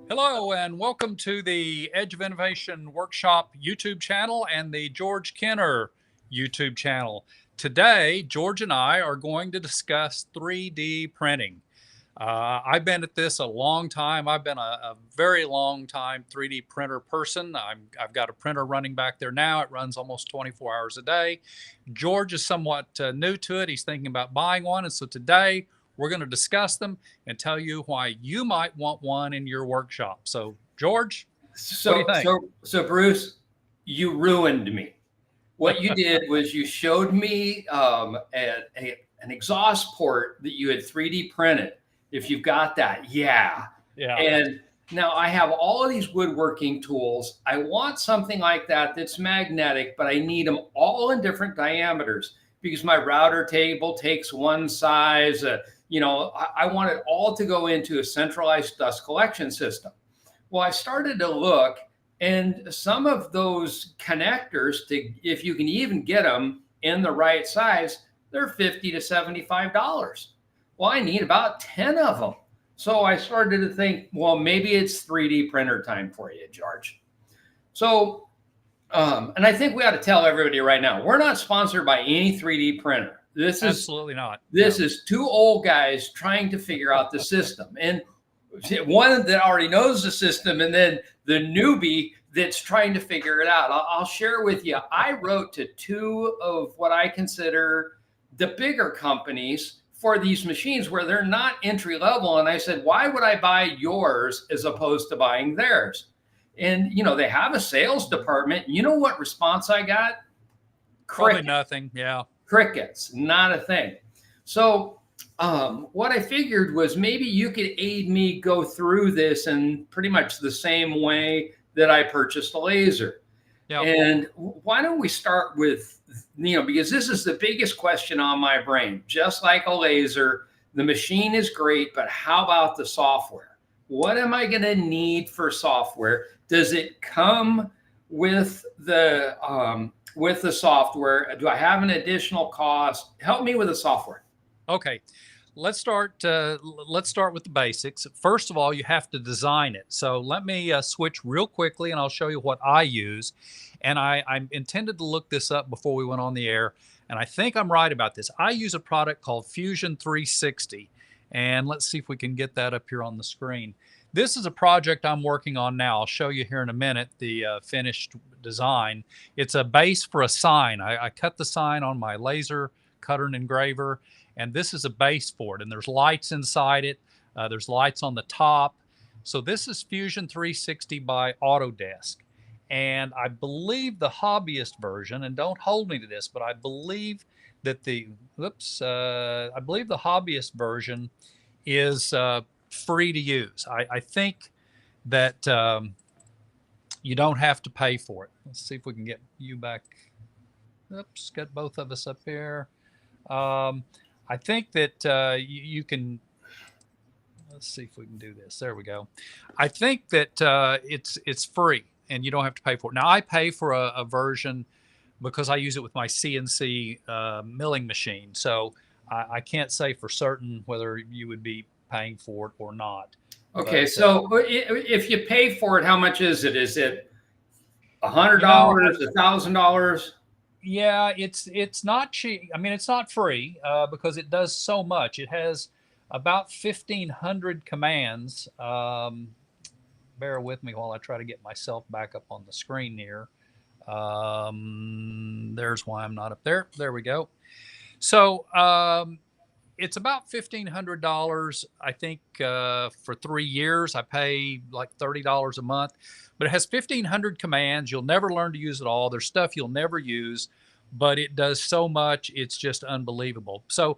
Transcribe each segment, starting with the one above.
Hello, and welcome to the Edge of Innovation Workshop YouTube channel and the George Kenner YouTube channel. Today, George and I are going to discuss 3D printing. I've been at this a long time. I've been a very long time 3D printer person. I've got a printer running back there now. It runs almost 24 hours a day. George is somewhat new to it. He's thinking about buying one. And so today we're going to discuss them and tell you why you might want one in your workshop. So, George, what do you So, think? so, so, Bruce, you ruined me. What you did was you showed me an exhaust port that you had 3D printed. If you've got that, yeah. Yeah. And now I have all of these woodworking tools. I want something like that that's magnetic, but I need them all in different diameters because my router table takes one size. I want it all to go into a centralized dust collection system. Well, I started to look, and some of those connectors, if you can even get them in the right size, they're $50 to $75. Well, I need about 10 of them. So I started to think, well, maybe it's 3D printer time for you, George. So, and I think we ought to tell everybody right now, we're not sponsored by any 3D printer. This is Absolutely not. This is two old guys trying to figure out the system. And one that already knows the system, and then the newbie that's trying to figure it out. I'll share with you. I wrote to two of what I consider the bigger companies for these machines where they're not entry level. And I said, why would I buy yours as opposed to buying theirs? And, they have a sales department. You know what response I got? Probably nothing. Yeah. Crickets, not a thing. So, what I figured was maybe you could aid me go through this in pretty much the same way that I purchased a laser. Yep. And why don't we start with, because this is the biggest question on my brain. Just like a laser, the machine is great, but how about the software? What am I going to need for software? Does it come with the software? Do I have an additional cost? Help me with the software. Okay, let's start with the basics. First of all, you have to design it. So let me switch real quickly, and I'll show you what I use. And I intended to look this up before we went on the air, and I think I'm right about this. I use a product called Fusion 360, and let's see if we can get that up here on the screen. This is a project I'm working on now. I'll show you here in a minute the finished design. It's a base for a sign. I cut the sign on my laser cutter and engraver, and this is a base for it. And there's lights inside it. There's lights on the top. So this is Fusion 360 by Autodesk. And I believe the hobbyist version, and don't hold me to this, but I believe that the hobbyist version is free to use. I think that you don't have to pay for it. Let's see if we can get you back. Oops, got both of us up here. I think that you can, let's see if we can do this. There we go. I think that it's free and you don't have to pay for it. Now I pay for a version because I use it with my CNC milling machine. So I can't say for certain whether you would be paying for it or not. Okay, but, so if you pay for it, how much is it? Is it $100, $1,000? Yeah, it's not cheap. I mean, it's not free because it does so much. It has about 1,500 commands. Bear with me while I try to get myself back up on the screen here. There's why I'm not up there. There we go. So it's about $1,500, I think, for 3 years. I pay like $30 a month, but it has 1,500 commands. You'll never learn to use it all. There's stuff you'll never use, but it does so much. It's just unbelievable. So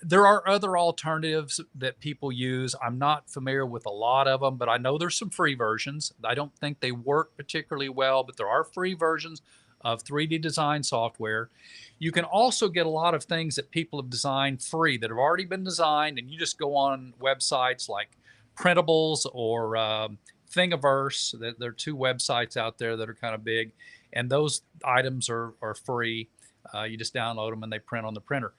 there are other alternatives that people use. I'm not familiar with a lot of them, but I know there's some free versions. I don't think they work particularly well, but there are free versions of 3D design software. You can also get a lot of things that people have designed free that have already been designed, and you just go on websites like Printables or Thingiverse. There are two websites out there that are kind of big, and those items are free. You just download them and they print on the printer.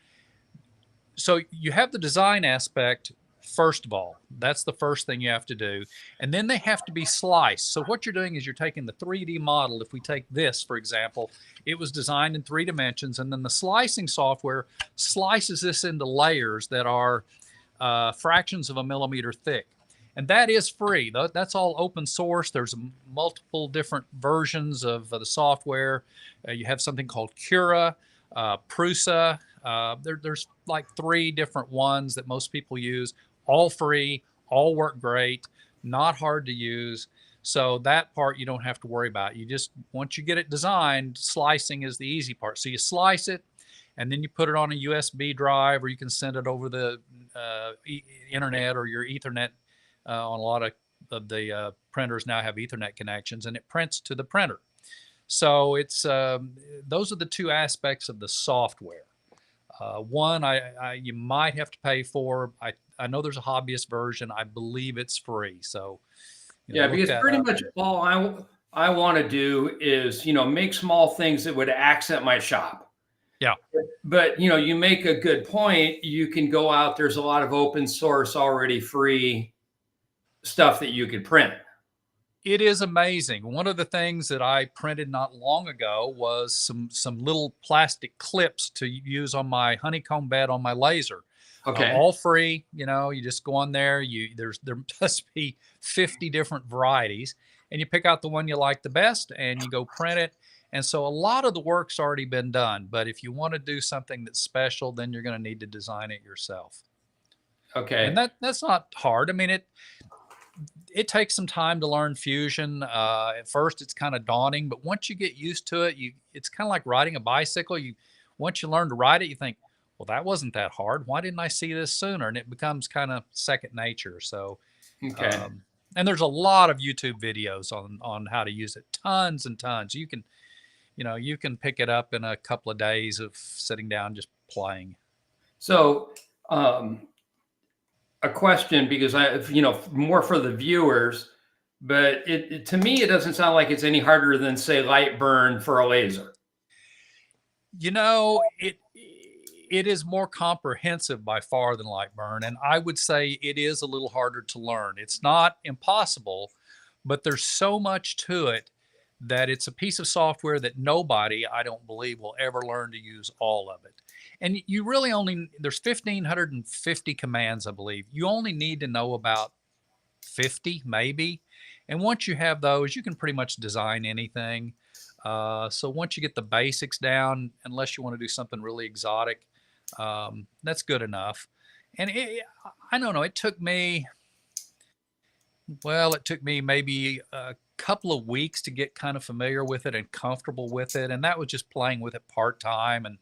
So you have the design aspect first of all. That's the first thing you have to do. And then they have to be sliced. So what you're doing is you're taking the 3D model. If we take this, for example, it was designed in 3 dimensions, and then the slicing software slices this into layers that are fractions of a millimeter thick. And that is free. That's all open source. There's multiple different versions of the software. You have something called Cura, Prusa. There's like 3 different ones that most people use, all free, all work great, not hard to use. So that part you don't have to worry about. You just, once you get it designed, slicing is the easy part. So you slice it, and then you put it on a USB drive, or you can send it over the internet or your Ethernet. On a lot of the printers now have Ethernet connections, and it prints to the printer. So it's those are the 2 aspects of the software. One you might have to pay for. I know there's a hobbyist version. I believe it's free. So yeah, because pretty much all I want to do is make small things that would accent my shop. Yeah. But you make a good point. You can go out. There's a lot of open source already free stuff that you could print. It is amazing. One of the things that I printed not long ago was some little plastic clips to use on my honeycomb bed on my laser. Okay. All free. You just go on there. There must be 50 different varieties, and you pick out the one you like the best, and you go print it. And so a lot of the work's already been done. But if you want to do something that's special, then you're going to need to design it yourself. Okay. And that's not hard. I mean, it takes some time to learn Fusion. At first, it's kind of daunting, but once you get used to it, it's kind of like riding a bicycle. Once you learn to ride it, you think, well, that wasn't that hard. Why didn't I see this sooner? And it becomes kind of second nature. So, okay. And there's a lot of YouTube videos on how to use it, tons and tons. You can pick it up in a couple of days of sitting down just playing. So, a question, because more for the viewers, but to me, it doesn't sound like it's any harder than, say, Lightburn for a laser. It is more comprehensive by far than Lightburn, and I would say it is a little harder to learn. It's not impossible, but there's so much to it that it's a piece of software that nobody, I don't believe, will ever learn to use all of it. And you really there's 1,550 commands, I believe. You only need to know about 50, maybe. And once you have those, you can pretty much design anything. So once you get the basics down, unless you want to do something really exotic, that's good enough. And I don't know, it took me maybe a couple of weeks to get kind of familiar with it and comfortable with it. And that was just playing with it part-time. And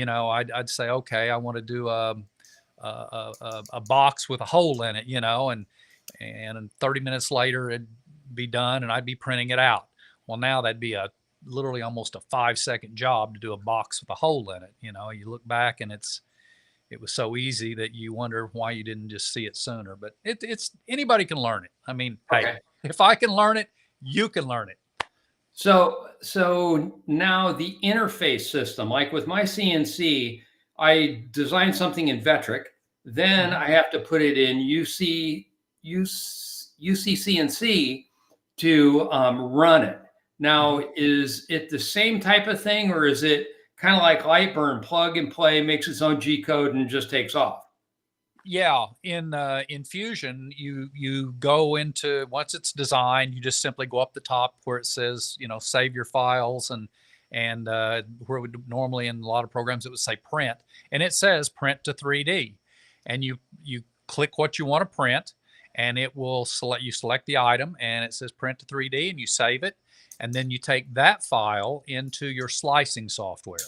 I'd say, okay, I want to do a box with a hole in it, and 30 minutes later it'd be done and I'd be printing it out. Well, now that'd be literally almost a 5-second job to do a box with a hole in it. You look back and it was so easy that you wonder why you didn't just see it sooner. But it's anybody can learn it. I mean, okay. Hey, if I can learn it, you can learn it. So now the interface system, like with my CNC, I designed something in Vectric, then I have to put it in UCCNC to run it. Now, is it the same type of thing, or is it kind of like Lightburn, plug and play, makes its own G code and just takes off? Yeah, in Fusion, you go into, once it's designed, you just simply go up the top where it says, save your files, and where it would normally in a lot of programs it would say print, and it says print to 3D, and you click what you want to print, and it will select the item, and it says print to 3D, and you save it, and then you take that file into your slicing software.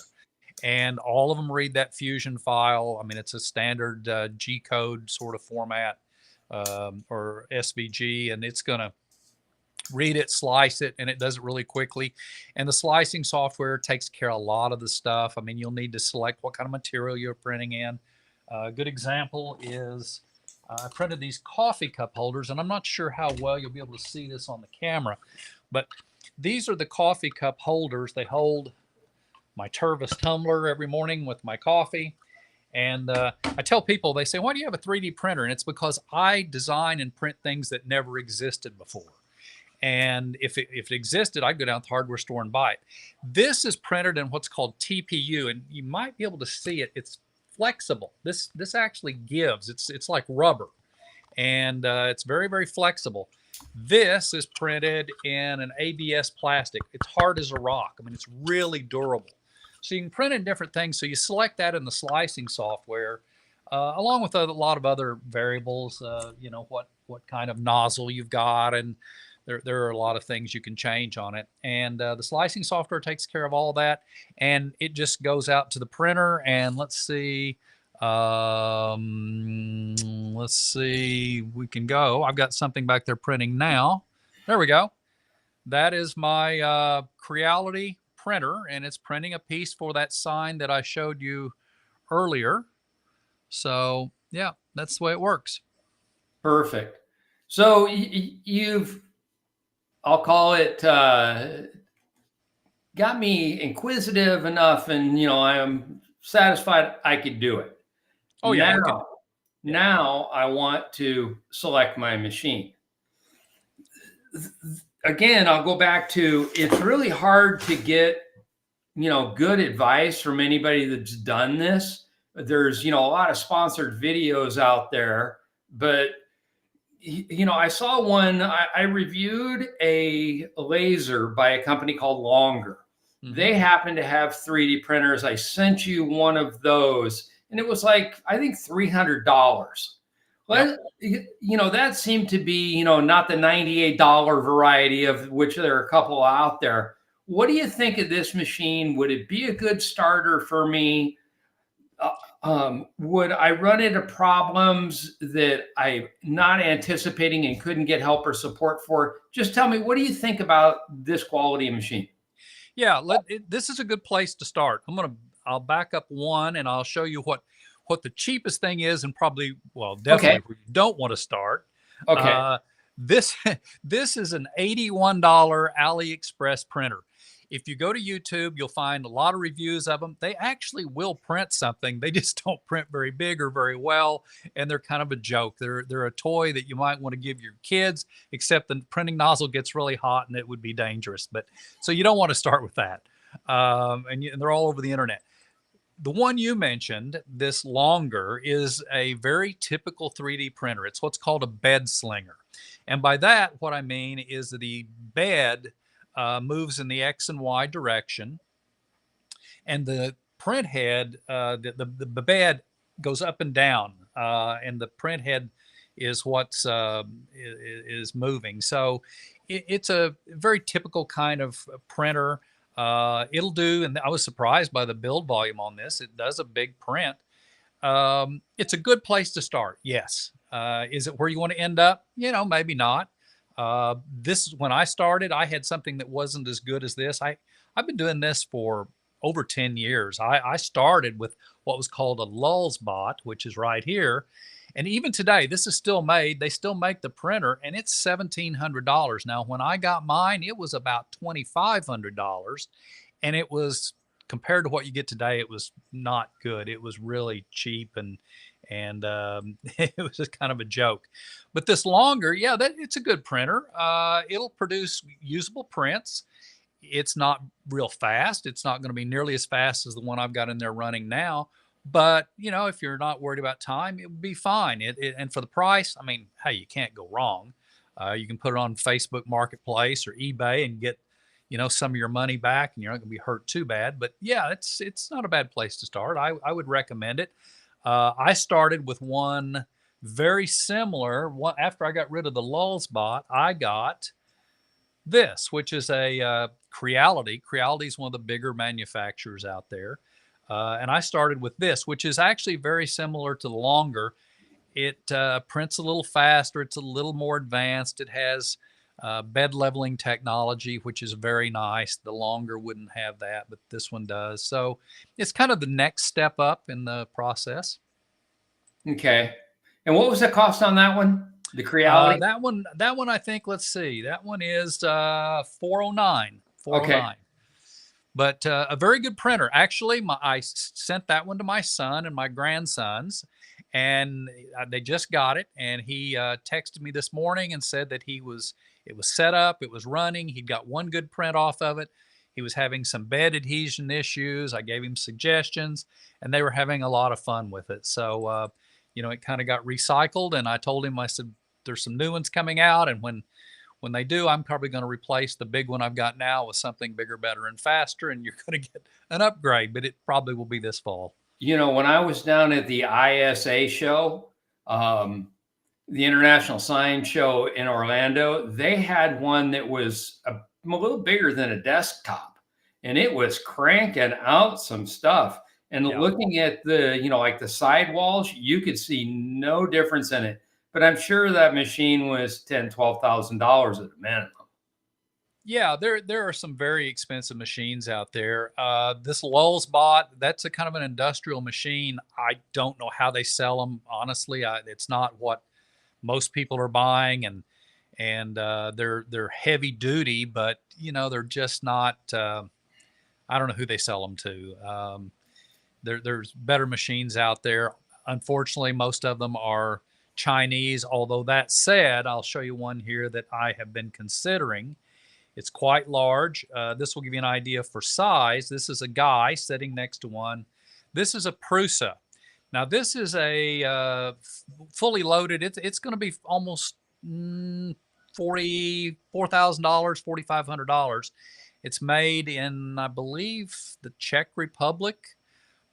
And all of them read that Fusion file. I mean, it's a standard G code sort of format or SVG, and it's going to read it, slice it, and it does it really quickly. And the slicing software takes care of a lot of the stuff. I mean, you'll need to select what kind of material you're printing in. A good example is I printed these coffee cup holders, and I'm not sure how well you'll be able to see this on the camera, but these are the coffee cup holders. They hold my Tervis tumbler every morning with my coffee, And I tell people, they say, why do you have a 3D printer? And it's because I design and print things that never existed before. And if it existed, I'd go down to the hardware store and buy it. This is printed in what's called TPU, and you might be able to see it. It's flexible. This actually gives. It's like rubber, and it's very, very flexible. This is printed in an ABS plastic. It's hard as a rock. I mean, it's really durable. So you can print in different things. So you select that in the slicing software, along with a lot of other variables. You know, what kind of nozzle you've got, and there are a lot of things you can change on it. And the slicing software takes care of all that, and it just goes out to the printer. And let's see, we can go. I've got something back there printing now. There we go. That is my Creality printer, and it's printing a piece for that sign that I showed you earlier. So yeah, that's the way it works. Perfect. So you've, I'll call it, got me inquisitive enough, and I am satisfied I could do it. Oh yeah. Now I want to select my machine. Again, I'll go back to, it's really hard to get, good advice from anybody that's done this. There's, a lot of sponsored videos out there, but I saw one, I reviewed a laser by a company called Longer. Mm-hmm. They happen to have 3D printers. I sent you one of those, and it was like, I think $300. Well, that seemed to be, not the $98 variety, of which there are a couple out there. What do you think of this machine? Would it be a good starter for me? Would I run into problems that I'm not anticipating and couldn't get help or support for? Just tell me, what do you think about this quality of machine? Yeah, this is a good place to start. I'll back up one, and I'll show you what the cheapest thing is, and probably, definitely where you don't want to start. Okay. This is an $81 AliExpress printer. If you go to YouTube, you'll find a lot of reviews of them. They actually will print something. They just don't print very big or very well, and they're kind of a joke. They're a toy that you might want to give your kids, except the printing nozzle gets really hot and it would be dangerous. But so you don't want to start with that. And they're all over the internet. The one you mentioned, this Longer, is a very typical 3D printer. It's what's called a bed slinger. And by that, what I mean is that the bed moves in the X and Y direction, and the print head, the bed goes up and down, and the print head is what's is moving. So it's a very typical kind of printer. It'll do, and I was surprised by the build volume on this. It does a big print. It's a good place to start. Yes. Is it where you want to end up? Maybe not. When I started, I had something that wasn't as good as this. I've been doing this for over 10 years. I started with what was called a Lulzbot, which is right here. And even today, this is still made. They still make the printer, and it's $1,700. Now, when I got mine, it was about $2,500, and it was, compared to what you get today, it was not good. It was really cheap, and it was just kind of a joke. But this Longer, it's a good printer. It'll produce usable prints. It's not real fast. It's not going to be nearly as fast as the one I've got in there running now. But, if you're not worried about time, it would be fine. And for the price, I mean, hey, you can't go wrong. You can put it on Facebook Marketplace or eBay and get, some of your money back, and you're not going to be hurt too bad. But yeah, it's not a bad place to start. I would recommend it. I started with one very similar. After I got rid of the Lulzbot, I got this, which is a Creality. Creality is one of the bigger manufacturers out there. And I started with this, which is actually very similar to the Longer. It prints a little faster. It's a little more advanced. It has bed leveling technology, which is very nice. The Longer wouldn't have that, but this one does. So it's kind of the next step up in the process. Okay. And what was the cost on that one? The Creality? That one, I think, let's see. That one is $409. $409. Okay. But a very good printer. Actually, sent that one to my son and my grandsons, and they just got it. And he texted me this morning and said that it was set up, it was running. He'd got one good print off of it. He was having some bed adhesion issues. I gave him suggestions, and they were having a lot of fun with it. So, it kind of got recycled. And I told him, I said, there's some new ones coming out, and when they do, I'm probably going to replace the big one I've got now with something bigger, better, and faster. And you're going to get an upgrade, but it probably will be this fall. When I was down at the ISA show, the International Science Show in Orlando, they had one that was a little bigger than a desktop, and it was cranking out some stuff. And looking at the, like the sidewalls, you could see no difference in it. But I'm sure that machine was $10,000, $12,000 at a minimum. Yeah, there are some very expensive machines out there. This Lulzbot, that's a kind of an industrial machine. I don't know how they sell them. Honestly, it's not what most people are buying, and they're heavy duty, but they're just not. I don't know who they sell them to. There's better machines out there. Unfortunately, most of them are Chinese. Although that said, I'll show you one here that I have been considering. It's quite large. This will give you an idea for size. This is a guy sitting next to one. This is a Prusa. Now this is a fully loaded. It's going to be almost $44,000, $4,500. It's made in, I believe, the Czech Republic.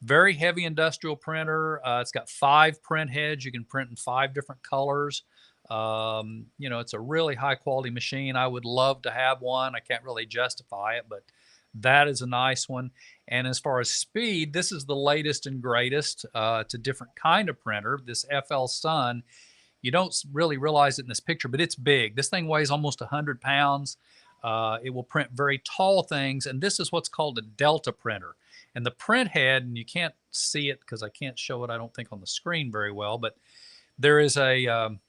Very heavy industrial printer. It's got 5 print heads. You can print in 5 different colors. It's a really high quality machine. I would love to have one. I can't really justify it, but that is a nice one. And as far as speed, this is the latest and greatest. It's a different kind of printer. This FL Sun, you don't really realize it in this picture, but it's big. This thing weighs almost 100 pounds. It will print very tall things. And this is what's called a Delta printer. And the print head, and you can't see it because I can't show it, I don't think, on the screen very well, but there is the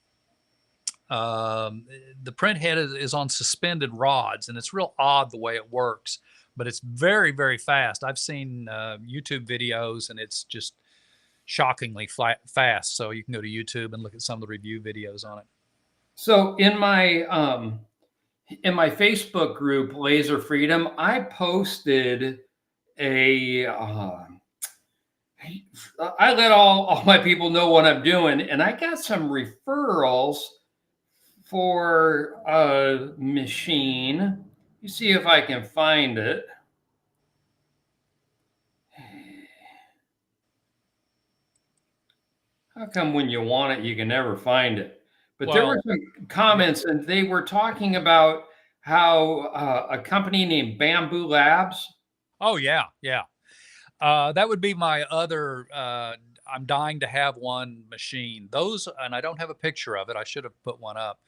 print head is on suspended rods, and it's real odd the way it works, but it's very, very fast. I've seen YouTube videos, and it's just shockingly fast. So you can go to YouTube and look at some of the review videos on it. So in my Facebook group, Laser Freedom, I posted I let all my people know what I'm doing, and I got some referrals for a machine. You see if I can find it. How come when you want it, you can never find it? But there were some comments, and they were talking about how a company named Bamboo Labs. Oh, yeah. That would be my other, I'm dying to have one machine. Those, and I don't have a picture of it. I should have put one up.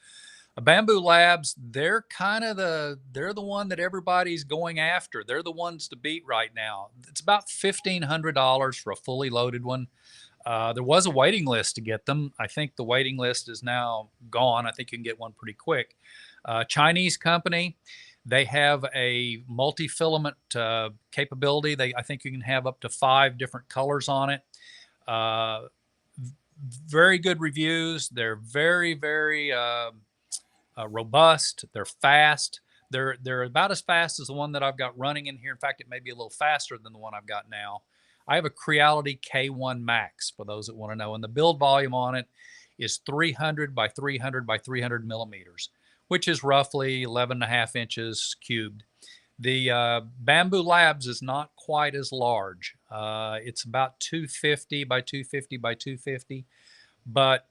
Bamboo Labs, they're the one that everybody's going after. They're the ones to beat right now. It's about $1,500 for a fully loaded one. There was a waiting list to get them. I think the waiting list is now gone. I think you can get one pretty quick. Chinese company. They have a multi-filament capability. I think you can have up to 5 different colors on it. Very good reviews. They're very, very robust. They're fast. They're about as fast as the one that I've got running in here. In fact, it may be a little faster than the one I've got now. I have a Creality K1 Max, for those that want to know, and the build volume on it is 300 by 300 by 300 millimeters, which is roughly 11.5 inches cubed. The Bamboo Labs is not quite as large. It's about 250 by 250 by 250, but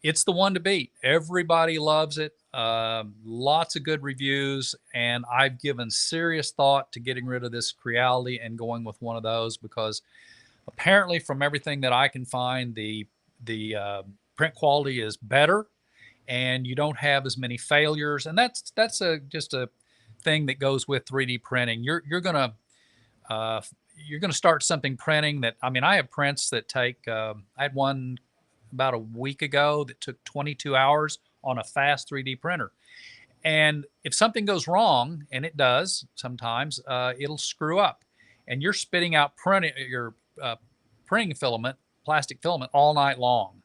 it's the one to beat. Everybody loves it. Lots of good reviews, and I've given serious thought to getting rid of this Creality and going with one of those, because apparently from everything that I can find, the print quality is better, and you don't have as many failures. And that's just a thing that goes with 3D printing. You're gonna start something printing that, I mean, I have prints that take, I had one about a week ago that took 22 hours on a fast 3D printer. And if something goes wrong, and it does sometimes, it'll screw up. and you're spitting out your printing filament, plastic filament, all night long.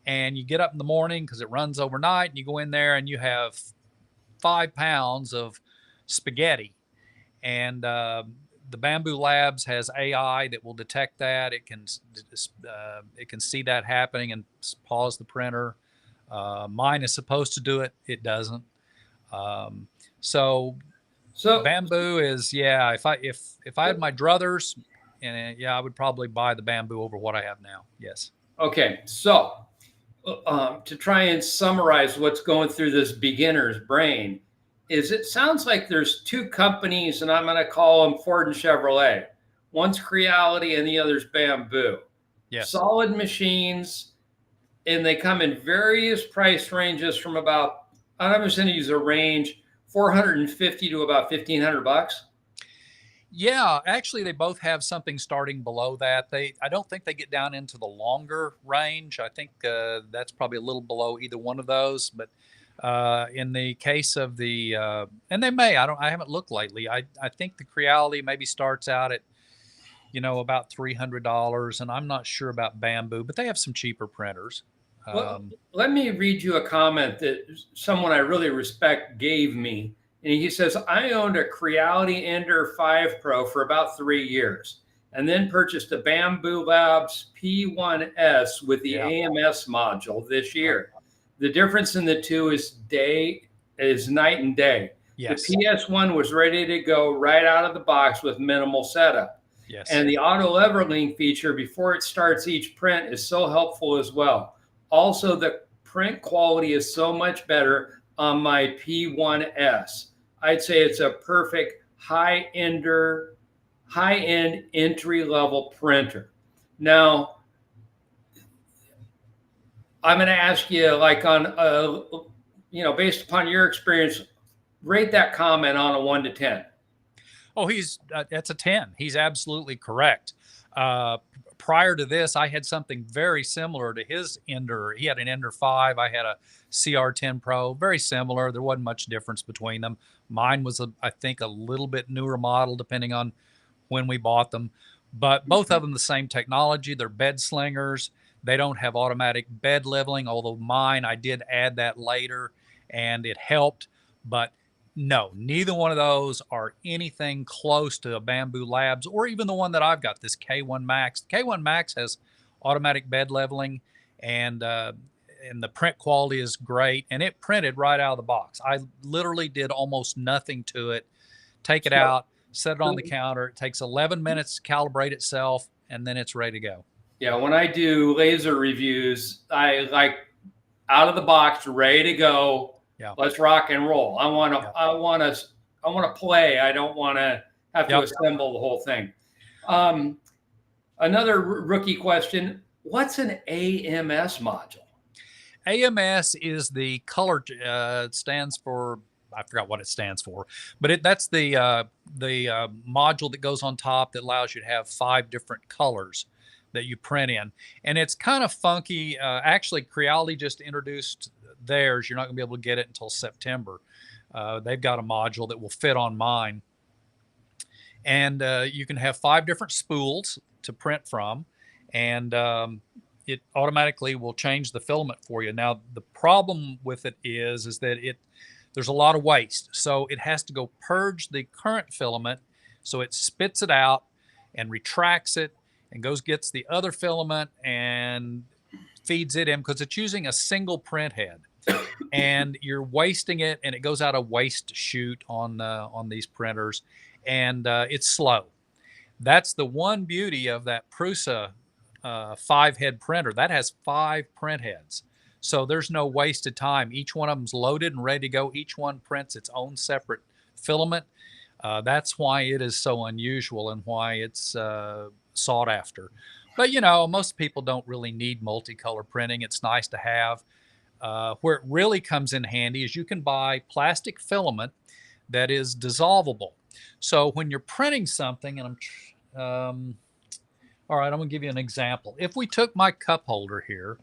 And you get up in the morning because it runs overnight, and you go in there and you have 5 pounds of spaghetti. And the Bambu Labs has AI that will detect that. It can see that happening and pause the printer. Mine is supposed to do it. It doesn't. So Bambu is, yeah. If I had my druthers, and yeah, I would probably buy the Bambu over what I have now. Yes. Okay, so to try and summarize what's going through this beginner's brain, is it sounds like there's two companies, and I'm going to call them Ford and Chevrolet. One's Creality and the other's Bambu. Yes. Solid machines, and they come in various price ranges from about, I'm just going to use a range, $450 to about $1,500. Yeah, actually, they both have something starting below that. I don't think they get down into the longer range. I think that's probably a little below either one of those. But in the case of the, and they may, I haven't looked lately. I think the Creality maybe starts out at, about $300, and I'm not sure about Bambu, but they have some cheaper printers. Well, let me read you a comment that someone I really respect gave me. And he says, I owned a Creality Ender 5 Pro for about 3 years and then purchased a Bambu Labs P1S with the AMS module this year. The difference in the two is night and day. Yes. The PS1 was ready to go right out of the box with minimal setup. Yes. And the auto leveling feature before it starts each print is so helpful as well. Also, the print quality is so much better on my P1S. I'd say it's a perfect high-end entry-level printer. Now, I'm going to ask you, like on, based upon your experience, rate that comment on a 1 to 10. Oh, that's a 10. He's absolutely correct. Prior to this, I had something very similar to his Ender. He had an Ender 5. I had a CR10 Pro, very similar. There wasn't much difference between them. Mine was, I think, a little bit newer model, depending on when we bought them. But both of them the same technology. They're bed slingers. They don't have automatic bed leveling, although mine, I did add that later, and it helped. But no, neither one of those are anything close to a Bambu Labs or even the one that I've got, this K1 Max. K1 Max has automatic bed leveling, and the print quality is great, and it printed right out of the box. I literally did almost nothing to it. Take it out, set it on the counter. It takes 11 minutes to calibrate itself, and then it's ready to go. Yeah, when I do laser reviews, I like out of the box, ready to go. Yeah. Let's rock and roll. I want to play. I don't want to have to assemble the whole thing. Another rookie question. What's an AMS module? AMS is the color, it stands for, I forgot what it stands for, but that's the module that goes on top that allows you to have 5 different colors that you print in. And it's kind of funky. Actually, Creality just introduced theirs. You're not going to be able to get it until September. They've got a module that will fit on mine. And you can have 5 different spools to print from. And it automatically will change the filament for you. Now, the problem with it is that there's a lot of waste. So it has to go purge the current filament. So it spits it out and retracts it and gets the other filament and feeds it in, because it's using a single print head. And you're wasting it, and it goes out a waste chute on these printers, and it's slow. That's the one beauty of that Prusa 5-head printer. That has 5 print heads, so there's no wasted time. Each one of them's loaded and ready to go. Each one prints its own separate filament. That's why it is so unusual and why it's sought after. But most people don't really need multicolor printing. It's nice to have. Where it really comes in handy is you can buy plastic filament that is dissolvable. So when you're printing something, and all right, I'm going to give you an example. If we took my cup holder here,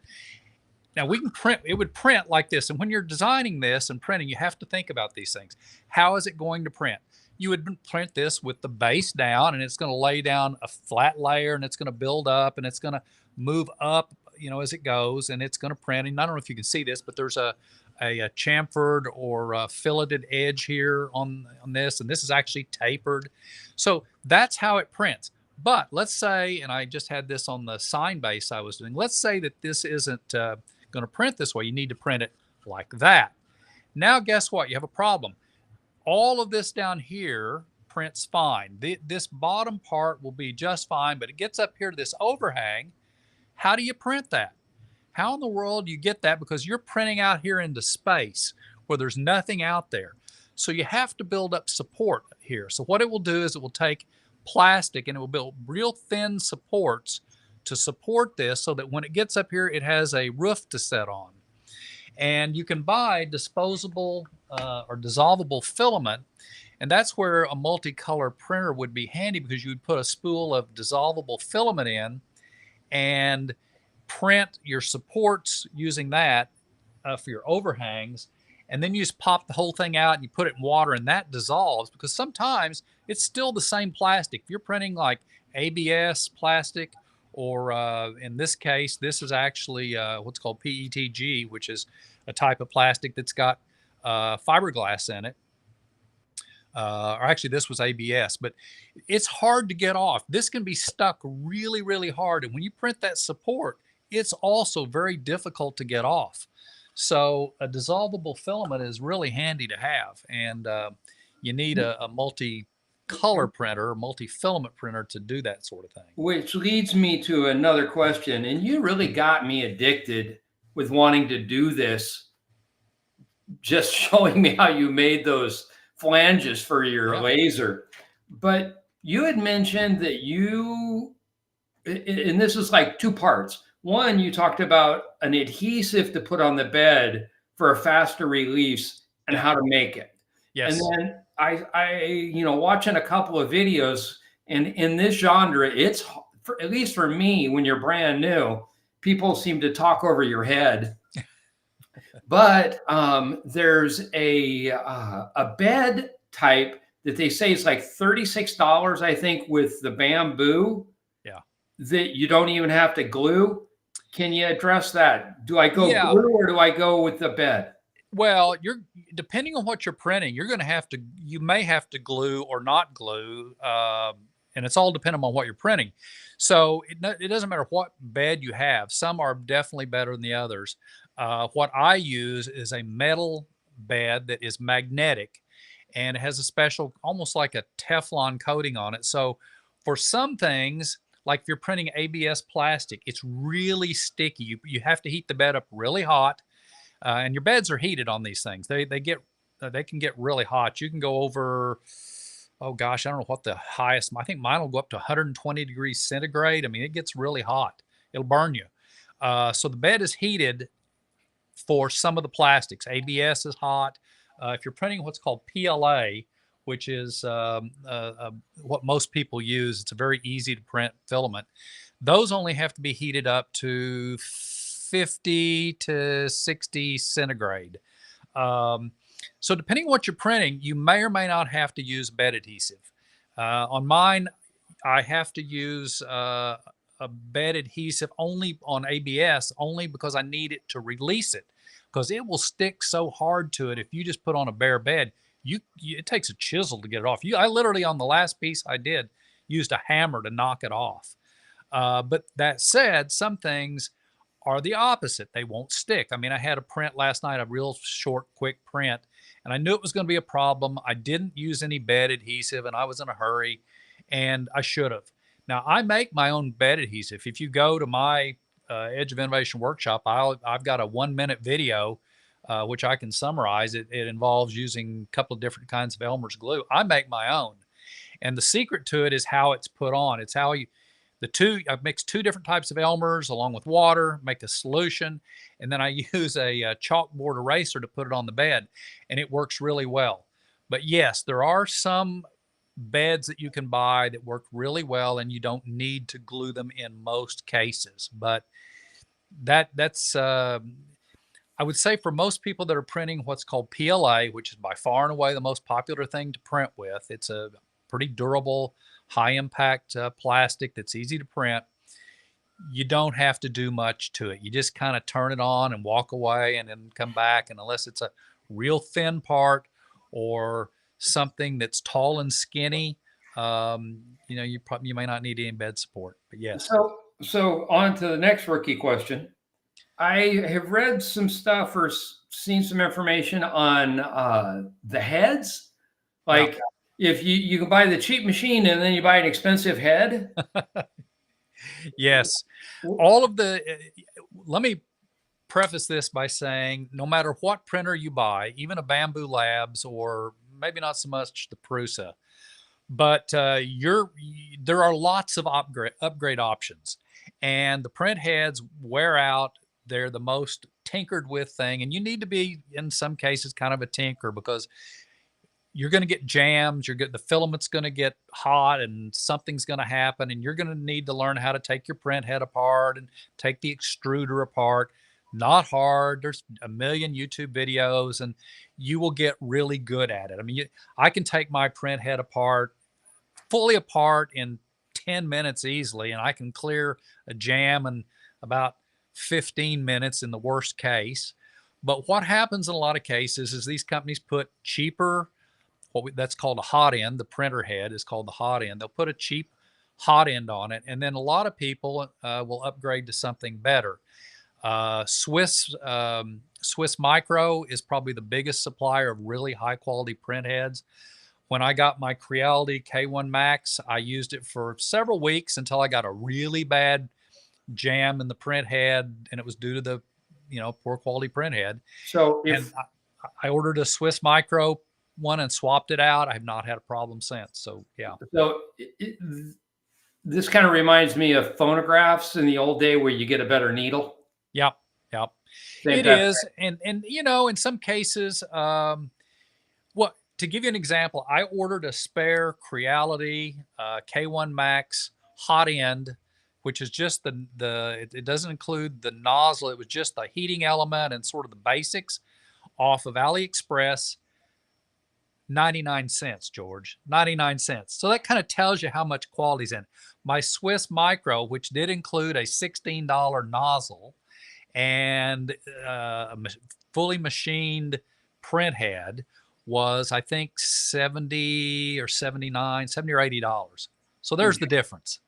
now we can print, it would print like this. And when you're designing this and printing, you have to think about these things. How is it going to print? you would print this with the base down, and it's going to lay down a flat layer, and it's going to build up, and it's going to move up, as it goes, and it's going to print. And I don't know if you can see this, but there's a chamfered or a filleted edge here on this, and this is actually tapered. So that's how it prints. But let's say, and I just had this on the sign base I was doing, let's say that this isn't going to print this way. You need to print it like that. Now, guess what? You have a problem. All of this down here prints fine. This bottom part will be just fine, but it gets up here to this overhang. How do you print that? How in the world do you get that? Because you're printing out here into space where there's nothing out there. So you have to build up support here. So what it will do is it will take plastic and it will build real thin supports to support this so that when it gets up here, it has a roof to set on. And you can buy disposable or dissolvable filament, and that's where a multicolor printer would be handy, because you would put a spool of dissolvable filament in and print your supports using that for your overhangs, and then you just pop the whole thing out and you put it in water and that dissolves, because sometimes it's still the same plastic. If you're printing like ABS plastic, or in this case, this is actually what's called PETG, which is a type of plastic that's got fiberglass in it. Or actually, this was ABS, but it's hard to get off. This can be stuck really, really hard. And when you print that support, it's also very difficult to get off. So a dissolvable filament is really handy to have. And you need a multi-color printer, multi-filament printer to do that sort of thing. Which leads me to another question. And you really got me addicted with wanting to do this, just showing me how you made those flanges for your laser. But you had mentioned that and this is like two parts. One, you talked about an adhesive to put on the bed for a faster release and how to make it. Yes. And then I watching a couple of videos, and in this genre, it's at least for me, when you're brand new, people seem to talk over your head. But there's a bed type that they say is like $36, I think, with the bamboo. Yeah. That you don't even have to glue. Can you address that? Do I go glue, or do I go with the bed? Well, depending on what you're printing, you may have to glue or not glue. And it's all dependent on what you're printing. So it doesn't matter what bed you have. Some are definitely better than the others. What I use is a metal bed that is magnetic, and it has a special, almost like a Teflon coating on it. So for some things, like if you're printing ABS plastic, it's really sticky. You have to heat the bed up really hot, and your beds are heated on these things. They can get really hot. You can go over, oh gosh, I don't know what the highest. I think mine will go up to 120 degrees centigrade. I mean, it gets really hot. It'll burn you. So the bed is heated for some of the plastics. ABS is hot. If you're printing what's called PLA, which is what most people use, it's a very easy to print filament. Those only have to be heated up to 50 to 60 centigrade. So depending on what you're printing, you may or may not have to use bed adhesive. On mine, I have to use a bed adhesive only on ABS, only because I need it to release it, because it will stick so hard to it if you just put on a bare bed. It takes a chisel to get it off. I literally, on the last piece I did, used a hammer to knock it off. But that said, some things are the opposite. They won't stick. I mean, I had a print last night, a real short, quick print, and I knew it was going to be a problem. I didn't use any bed adhesive, and I was in a hurry, and I should have. Now, I make my own bed adhesive. If you go to my Edge of Innovation workshop, I've got a 1-minute video which I can summarize. It involves using a couple of different kinds of Elmer's glue. I make my own. And the secret to it is how it's put on. It's how I've mixed 2 different types of Elmer's along with water, make a solution, and then I use a chalkboard eraser to put it on the bed, and it works really well. But yes, there are some beds that you can buy that work really well, and you don't need to glue them in most cases. But that's I would say for most people that are printing what's called PLA, which is by far and away the most popular thing to print with, it's a pretty durable, high impact plastic that's easy to print. You don't have to do much to it. You just kind of turn it on and walk away and then come back. And unless it's a real thin part or something that's tall and skinny, you may not need any bed support. But yes. So on to the next rookie question. I have read some stuff or seen some information on the heads. Like if you can buy the cheap machine and then you buy an expensive head. Yes. All of the, let me preface this by saying no matter what printer you buy, even a Bambu Labs or maybe not so much the Prusa, but there are lots of upgrade options, and the print heads wear out. They're the most tinkered with thing, and you need to be in some cases kind of a tinker because you're going to get jams. The filament's going to get hot, and something's going to happen, and you're going to need to learn how to take your print head apart and take the extruder apart. Not hard. There's a million YouTube videos, and you will get really good at it. I mean, I can take my print head fully apart in 10 minutes easily, and I can clear a jam in about 15 minutes in the worst case. But what happens in a lot of cases is these companies put cheaper, that's called a hot end. The printer head is called the hot end. They'll put a cheap hot end on it, and then a lot of people will upgrade to something better. Swiss Micro is probably the biggest supplier of really high quality print heads. When I got my Creality K1 Max, I used it for several weeks until I got a really bad jam in the print head, and it was due to the, poor quality print head. So I ordered a Swiss Micro one and swapped it out. I have not had a problem since. So yeah. So this kind of reminds me of phonographs in the old day where you get a better needle. Yep. It is, and in some cases, to give you an example, I ordered a spare Creality K1 Max hot end, which is just it doesn't include the nozzle. It was just the heating element and sort of the basics off of AliExpress. 99 cents, George, 99 cents. So that kind of tells you how much quality's in. My Swiss Micro, which did include a $16 nozzle and a fully machined print head, was I think 70 or $80. So there's the difference.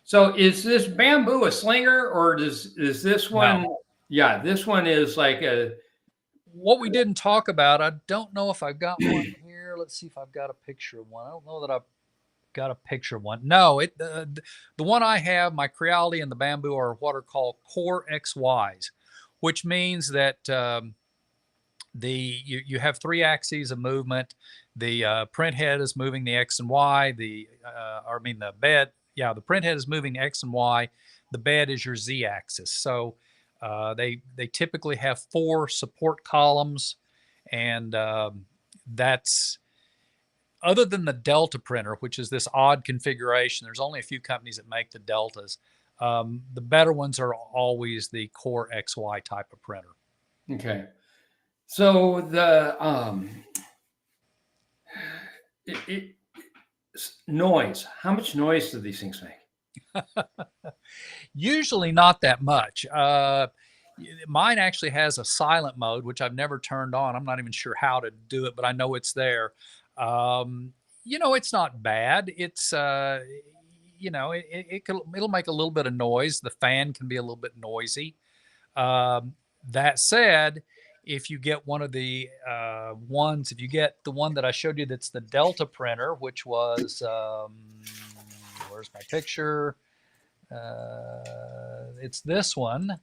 So is this Bambu a slinger, or is this one? No. Yeah, this one is like what we didn't talk about. I don't know if I've got one here. Let's see if I've got a picture of one. I don't know that I've got a picture of one. No, the one I have, my Creality and the Bambu, are what are called Core XYs, which means that you have 3 axes of movement. The print head is moving the X and Y. The bed. Yeah, the print head is moving X and Y. The bed is your Z axis. So they typically have 4 support columns, and that's, other than the Delta printer, which is this odd configuration. There's only a few companies that make the Deltas. The better ones are always the Core XY type of printer. Okay. So the noise, how much noise do these things make? Usually not that much. Mine actually has a silent mode, which I've never turned on. I'm not even sure how to do it, but I know it's there. It's not bad. It's, it'll make a little bit of noise. The fan can be a little bit noisy. That said, if you get one of the if you get the one that I showed you, that's the Delta printer, which was, where's my picture? It's this one.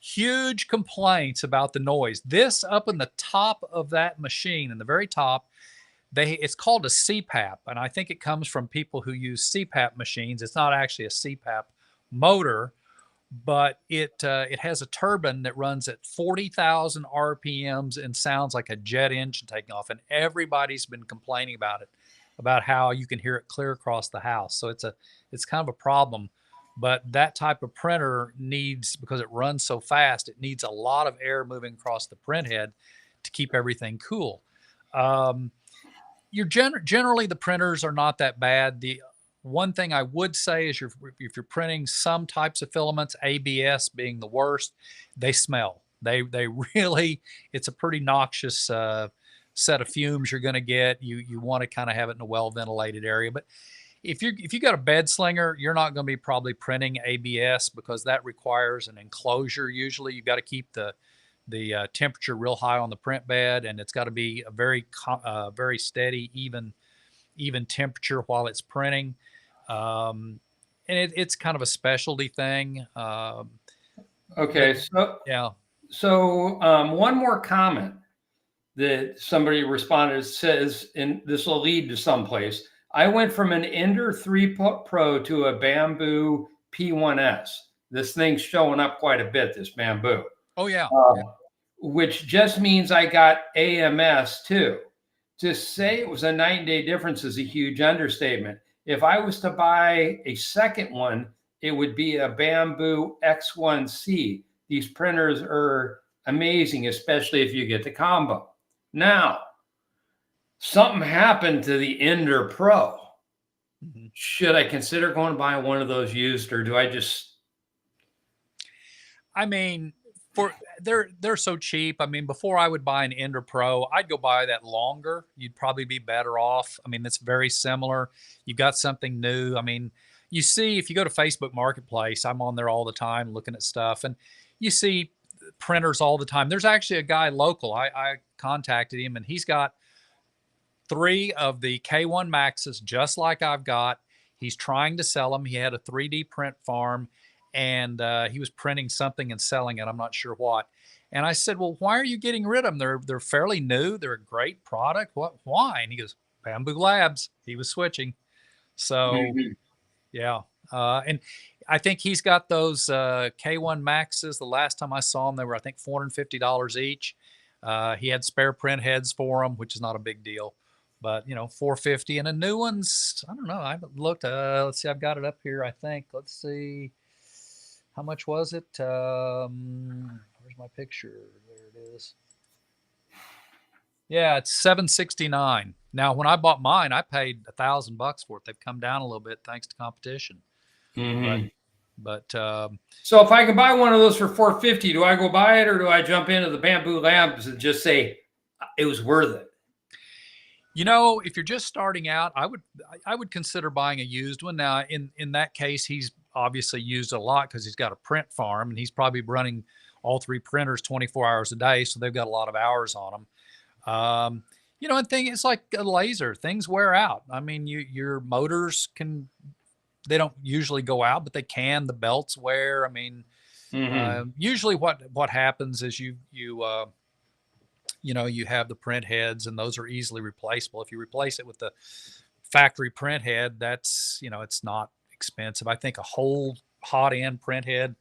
Huge complaints about the noise. This up in the top of that machine, in the very top, it's called a CPAP, and I think it comes from people who use CPAP machines. It's not actually a CPAP motor, but it has a turbine that runs at 40,000 RPMs and sounds like a jet engine taking off. And everybody's been complaining about it, about how you can hear it clear across the house. So it's kind of a problem But that type of printer needs, because it runs so fast, it needs a lot of air moving across the print head to keep everything cool. Um, generally the printers are not that bad. The one thing I would say is if you're printing some types of filaments, ABS being the worst, they smell. They really, it's a pretty noxious set of fumes you're going to get. You want to kind of have it in a well ventilated area. But if you got a bed slinger, you're not going to be probably printing ABS, because that requires an enclosure. Usually you've got to keep the temperature real high on the print bed, and it's got to be a very steady, even temperature while it's printing. And it's kind of a specialty thing. Okay, Yeah. So one more comment that somebody responded says, and this will lead to someplace. I went from an Ender 3 Pro to a Bamboo P1S. This thing's showing up quite a bit, this Bamboo. Oh, yeah. Which just means I got AMS too. To say it was a night and day difference is a huge understatement. If I was to buy a second one, it would be a Bamboo X1C. These printers are amazing, especially if you get the combo. Now, something happened to the Ender Pro. Mm-hmm. Should I consider going to buy one of those used, or do I just? I mean, they're so cheap. I mean, before I would buy an Ender Pro, I'd go buy that longer. You'd probably be better off. I mean, it's very similar. You got something new. I mean, you see, if you go to Facebook Marketplace, I'm on there all the time looking at stuff, and you see printers all the time. There's actually a guy local. I contacted him, and he's got 3 of the K1 Maxes, just like I've got. He's trying to sell them. He had a 3D print farm, and he was printing something and selling it. I'm not sure what. And I said, well, why are you getting rid of them? They're fairly new. They're a great product. Why? And he goes, Bamboo Labs. He was switching. So, yeah. And I think he's got those K1 Maxes. The last time I saw them, they were, I think, $450 each. He had spare print heads for them, which is not a big deal. But, $450. And the new ones, I don't know. I haven't looked. Let's see. I've got it up here, I think. Let's see. How much was it? Where's my picture? There it is. Yeah, it's $769. Now, when I bought mine, I paid $1,000 for it. They've come down a little bit thanks to competition. Mm-hmm. But so if I can buy one of those for $450, do I go buy it, or do I jump into the Bamboo Labs and just say it was worth it? If you're just starting out, I would consider buying a used one. Now, in that case, he's obviously used a lot because he's got a print farm, and he's probably running all 3 printers 24 hours a day, so they've got a lot of hours on them. And it's like a laser. Things wear out. I mean, your motors they don't usually go out, but they can. The belts wear. I mean, usually what happens is you have the print heads, and those are easily replaceable. If you replace it with the factory print head, that's, it's not expensive. I think a whole hot end print head,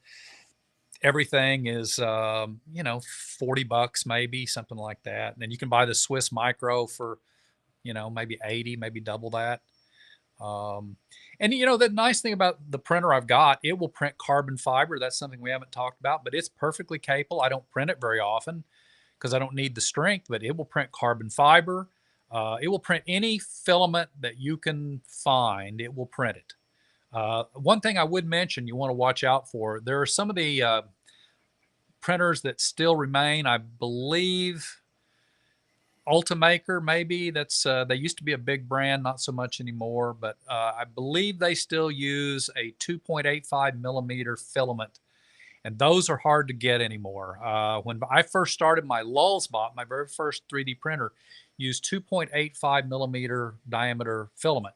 everything is, $40 maybe, something like that. And then you can buy the Swiss Micro for, maybe 80, maybe double that. And the nice thing about the printer I've got, it will print carbon fiber. That's something we haven't talked about, but it's perfectly capable. I don't print it very often because I don't need the strength, but it will print carbon fiber. It will print any filament that you can find. It will print it. One thing I would mention you want to watch out for, there are some of the printers that still remain. I believe Ultimaker, maybe, that's they used to be a big brand, not so much anymore, but I believe they still use a 2.85 millimeter filament, and those are hard to get anymore. When I first started, my Lulzbot, my very first 3D printer, used 2.85 millimeter diameter filament,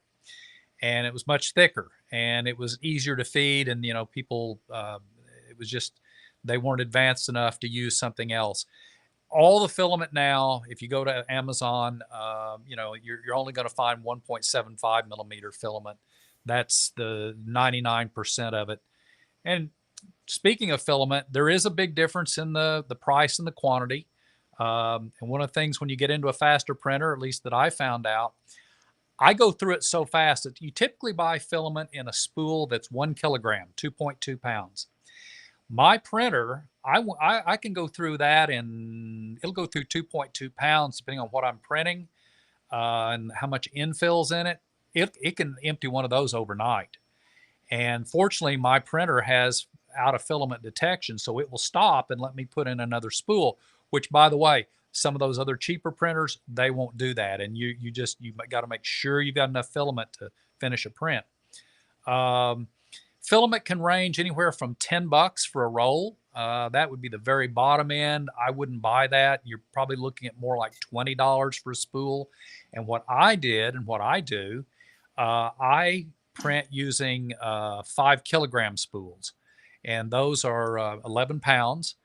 and it was much thicker, and it was easier to feed, and people, it was just, they weren't advanced enough to use something else. All the filament now, if you go to Amazon, you're only going to find 1.75 millimeter filament. That's the 99% of it. And speaking of filament, there is a big difference in the price and the quantity. And one of the things when you get into a faster printer, at least that I found out, I go through it so fast that you typically buy filament in a spool that's 1 kilogram, 2.2 pounds. My printer, I can go through that, and it'll go through 2.2 pounds depending on what I'm printing and how much infill's in it. It can empty one of those overnight. And fortunately, my printer has out of filament detection, so it will stop and let me put in another spool, which, by the way, some of those other cheaper printers, they won't do that. And you got to make sure you've got enough filament to finish a print. Filament can range anywhere from $10 for a roll. That would be the very bottom end. I wouldn't buy that. You're probably looking at more like $20 for a spool. And what I did and what I do, I print using 5 kilogram spools, and those are 11 pounds.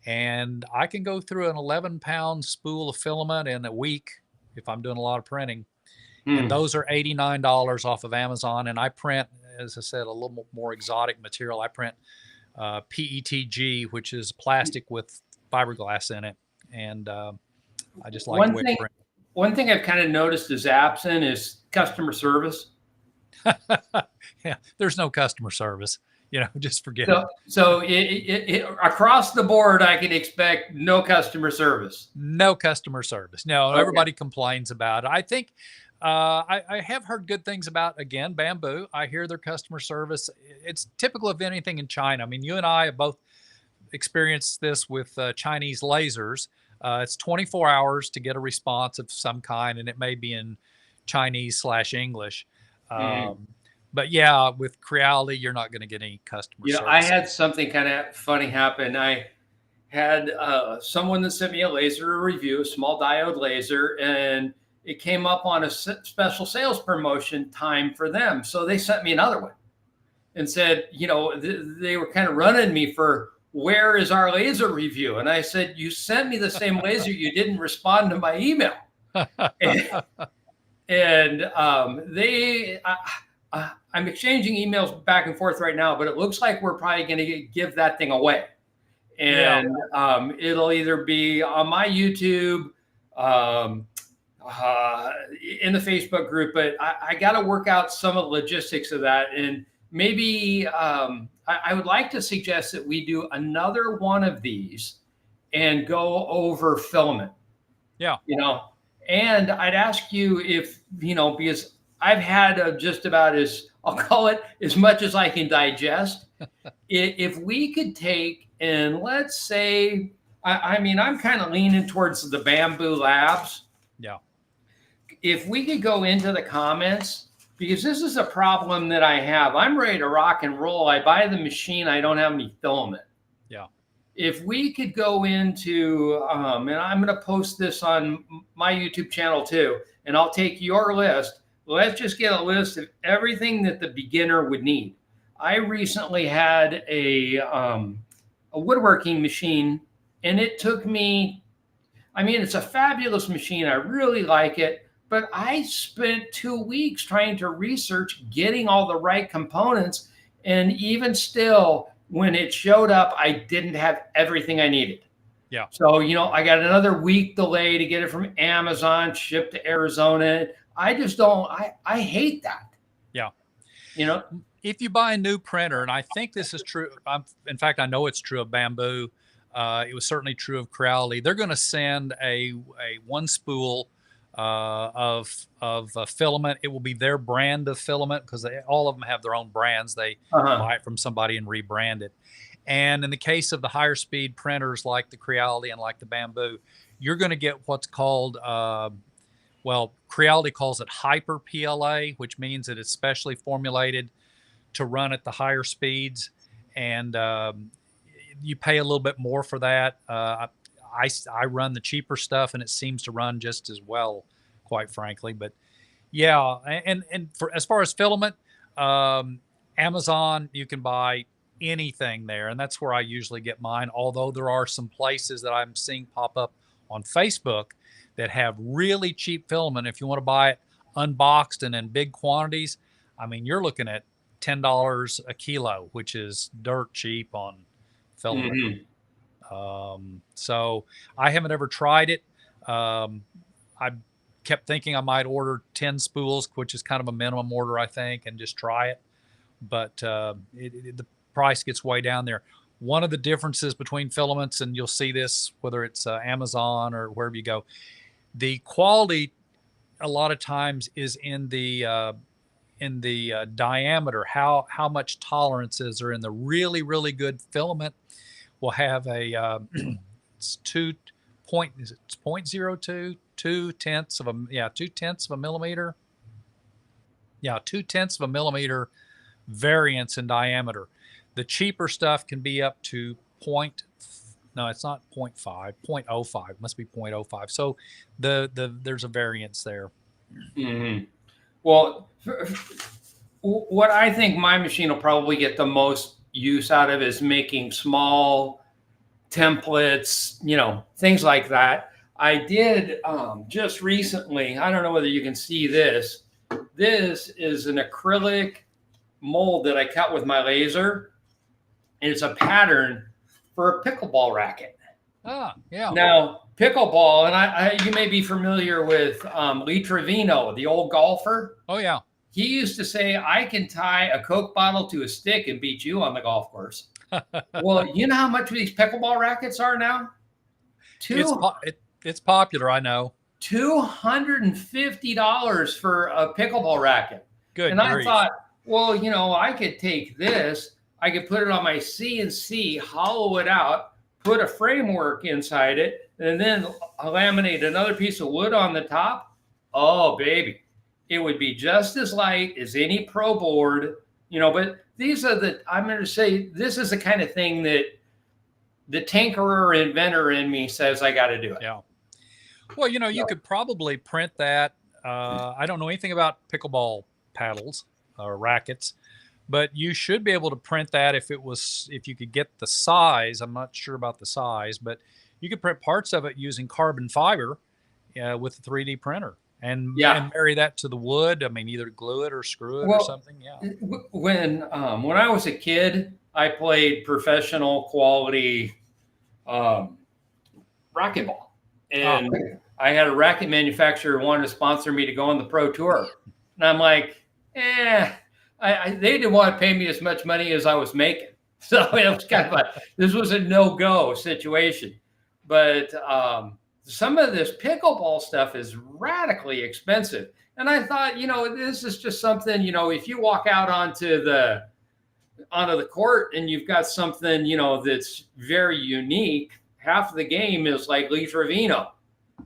And I can go through an 11-pound spool of filament in a week if I'm doing a lot of printing. And those are $89 off of Amazon. And I print, as I said, a little more exotic material. I print PETG, which is plastic with fiberglass in it. And I just like the way it prints. One thing I've kind of noticed is absent is customer service. Yeah, there's no customer service. Just forget it. So across the board, I can expect no customer service. No customer service. No, okay. Everybody complains about it. I think I have heard good things about, again, Bambu. I hear their customer service. It's typical of anything in China. I mean, you and I have both experienced this with Chinese lasers. It's 24 hours to get a response of some kind, and it may be in Chinese/English. But yeah, with Creality, you're not going to get any customer service. I had something kind of funny happen. I had someone that sent me a laser review, a small diode laser, and it came up on a special sales promotion time for them. So they sent me another one and said, they were kind of running me for, where is our laser review? And I said, you sent me the same laser, you didn't respond to my email. I'm exchanging emails back and forth right now, but it looks like we're probably going to give that thing away. And it'll either be on my YouTube, in the Facebook group, but I got to work out some of the logistics of that. And maybe I would like to suggest that we do another one of these and go over filament. Yeah. And I'd ask you if, because I've had just about I'll call it as much as I can digest. If we could take, and let's say, I'm kind of leaning towards the Bambu Labs. Yeah. If we could go into the comments, because this is a problem that I have. I'm ready to rock and roll. I buy the machine. I don't have any filament. Yeah. If we could go into, and I'm going to post this on my YouTube channel too, and I'll take your list. Let's just get a list of everything that the beginner would need. I recently had a woodworking machine, and it took me, it's a fabulous machine. I really like it, but I spent 2 weeks trying to research getting all the right components. And even still, when it showed up, I didn't have everything I needed. Yeah. So, I got another week delay to get it from Amazon, shipped to Arizona. I just don't, I hate that. Yeah. If you buy a new printer, and I think this is true, in fact, I know it's true of Bambu. It was certainly true of Creality. They're going to send a one spool of filament. It will be their brand of filament, because all of them have their own brands. They buy it from somebody and rebrand it. And in the case of the higher speed printers like the Creality and like the Bambu, you're going to get what's called, Creality calls it Hyper PLA, which means that it's specially formulated to run at the higher speeds. And you pay a little bit more for that. I run the cheaper stuff, and it seems to run just as well, quite frankly. But yeah, and for as far as filament, Amazon, you can buy anything there, and that's where I usually get mine. Although there are some places that I'm seeing pop up on Facebook that have really cheap filament. If you want to buy it unboxed and in big quantities, you're looking at $10 a kilo, which is dirt cheap on filament. So I haven't ever tried it. kept thinking I might order 10 spools, which is kind of a minimum order, I think, and just try it. But the price gets way down there. One of the differences between filaments, and you'll see this whether it's Amazon or wherever you go, the quality a lot of times is in the diameter, how much tolerances are in the really good filament. Will have a it's 0.02, 2/10 of a 2/10 of a millimeter. Yeah, 2/10 of a millimeter variance in diameter. The cheaper stuff can be up to no, it's not 0.5, 0.05. It must be 0.05. So there's a variance there. Mm-hmm. Well, what I think my machine will probably get the most use out of is making small templates, things like that. I did just recently, I don't know whether you can see this. This is an acrylic mold that I cut with my laser. And it's a pattern for a pickleball racket. Ah, yeah. Now, pickleball, and you may be familiar with Lee Trevino, the old golfer. Oh, yeah. He used to say, I can tie a Coke bottle to a stick and beat you on the golf course. Well, you know how much these pickleball rackets are now? It's popular, I know. $250 for a pickleball racket. Good. And I thought, well, I could take this, I could put it on my CNC, hollow it out, put a framework inside it, and then laminate another piece of wood on the top. Oh, baby. It would be just as light as any pro board, but I'm going to say, this is the kind of thing that the tinkerer inventor in me says I got to do it. Yeah. Well, you could probably print that. I don't know anything about pickleball paddles or rackets, but you should be able to print that if you could get the size. I'm not sure about the size, but you could print parts of it using carbon fiber with a 3D printer and marry that to the wood. I mean, either glue it or screw it or something. Yeah. When I was a kid, I played professional quality racquetball, and I had a racket manufacturer who wanted to sponsor me to go on the pro tour, and I'm like, they didn't want to pay me as much money as I was making. So it was this was a no-go situation. But some of this pickleball stuff is radically expensive. And I thought, this is just something, if you walk out onto the court and you've got something, that's very unique, half of the game is like Lee Trevino.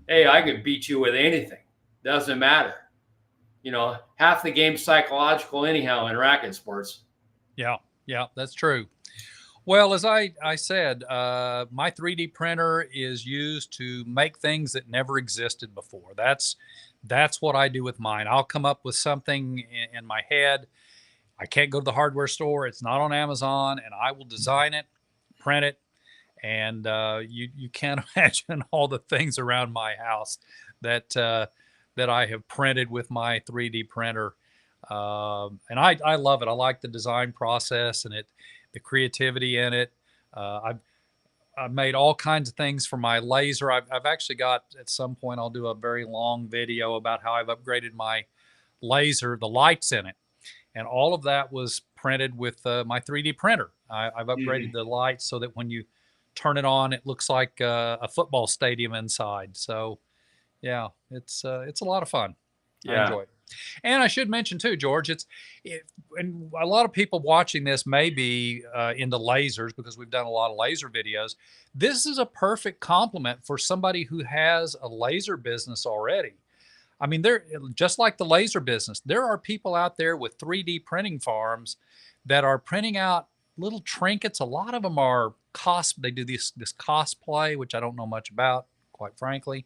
Hey, I could beat you with anything. Doesn't matter. Half the game's psychological anyhow in racket sports. Yeah, that's true. Well, as I said, my 3D printer is used to make things that never existed before. That's what I do with mine. I'll come up with something in my head. I can't go to the hardware store. It's not on Amazon, and I will design it, print it, and you can't imagine all the things around my house that I have printed with my 3D printer. And I love it. I like the design process and the creativity in it. I've made all kinds of things for my laser. I've actually got, at some point, I'll do a very long video about how I've upgraded my laser, the lights in it. And all of that was printed with my 3D printer. I've upgraded the lights so that when you turn it on, it looks like a football stadium inside. So yeah, it's a lot of fun. I enjoy it. And I should mention too, George, and a lot of people watching this may be into lasers because we've done a lot of laser videos. This is a perfect complement for somebody who has a laser business already. I mean, they're just like the laser business. There are people out there with 3D printing farms that are printing out little trinkets. A lot of them are they do this cosplay, which I don't know much about, quite frankly.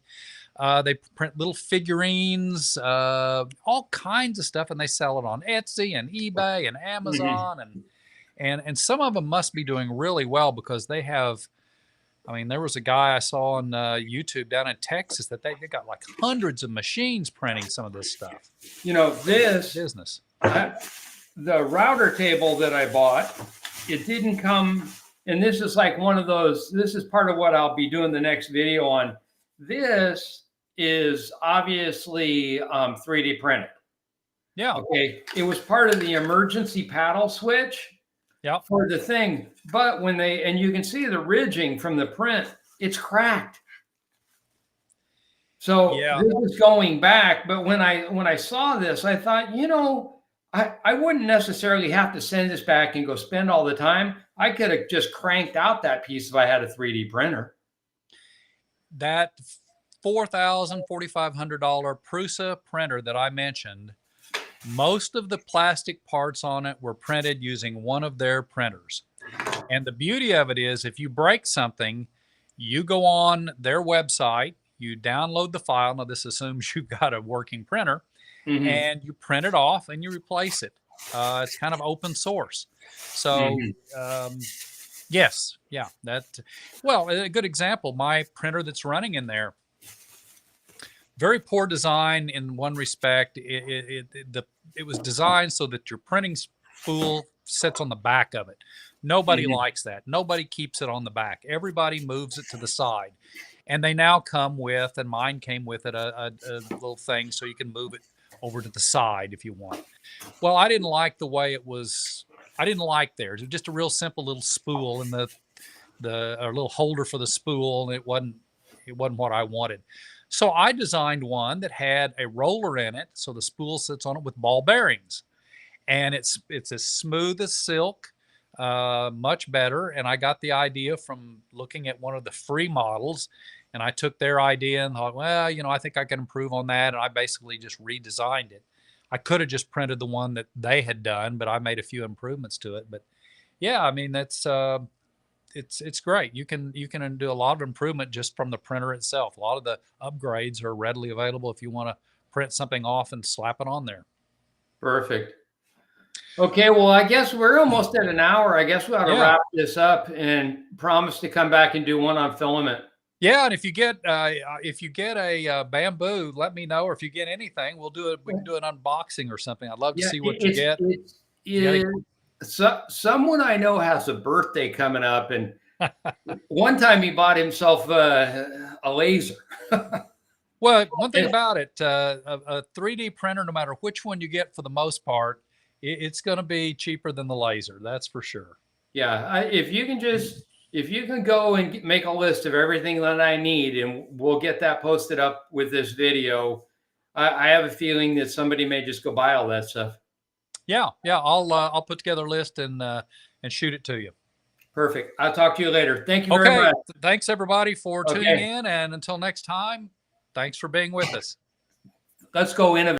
They print little figurines, all kinds of stuff, and they sell it on Etsy and eBay and Amazon. And some of them must be doing really well because they have, I mean, there was a guy I saw on YouTube down in Texas that they got like hundreds of machines printing some of this stuff. This business. The router table that I bought, it didn't come, and this is like one of those, this is part of what I'll be doing the next video on. This is obviously 3D printed. Yeah. Okay. It was part of the emergency paddle switch for the thing. But when and you can see the ridging from the print, it's cracked. So this is going back. But when I saw this, I thought, you know, I wouldn't necessarily have to send this back and go spend all the time. I could have just cranked out that piece if I had a 3D printer. That $4,000, $4,500 Prusa printer that I mentioned, most of the plastic parts on it were printed using one of their printers. And the beauty of it is, if you break something, you go on their website, you download the file. Now, this assumes you've got a working printer, and you print it off and you replace it. It's kind of open source. So, yes, yeah, well, a good example, my printer that's running in there, very poor design in one respect. It was designed so that your printing spool sits on the back of it. Nobody likes that. Nobody keeps it on the back. Everybody moves it to the side. And they now come with, and mine came with it, a little thing so you can move it over to the side if you want. Well, I didn't like the way it was. I didn't like theirs. It was just a real simple little spool and a little holder for the spool, and it wasn't what I wanted. So I designed one that had a roller in it, so the spool sits on it with ball bearings, and it's as smooth as silk, much better. And I got the idea from looking at one of the free models, and I took their idea and thought, well, you know, I think I can improve on that, and I basically just redesigned it. I could have just printed the one that they had done, but I made a few improvements to it. But yeah, I mean, that's it's great. You can do a lot of improvement just from the printer itself. A lot of the upgrades are readily available if you want to print something off and slap it on there. Perfect. Okay, well, I guess we're almost at an hour. I guess we ought to wrap this up and promise to come back and do one on filament. Yeah, and if you get a bamboo, let me know. Or if you get anything, we can do an unboxing or something. I'd love to see what you get. Someone I know has a birthday coming up, and one time he bought himself a laser. Well, one thing about it, a 3D printer, no matter which one you get, for the most part, it's going to be cheaper than the laser. That's for sure. Yeah, if you can go and make a list of everything that I need, and we'll get that posted up with this video, I have a feeling that somebody may just go buy all that stuff. Yeah, I'll put together a list and shoot it to you. Perfect. I'll talk to you later. Thank you very much. Thanks everybody for tuning in, and until next time, thanks for being with us. Let's go innovate.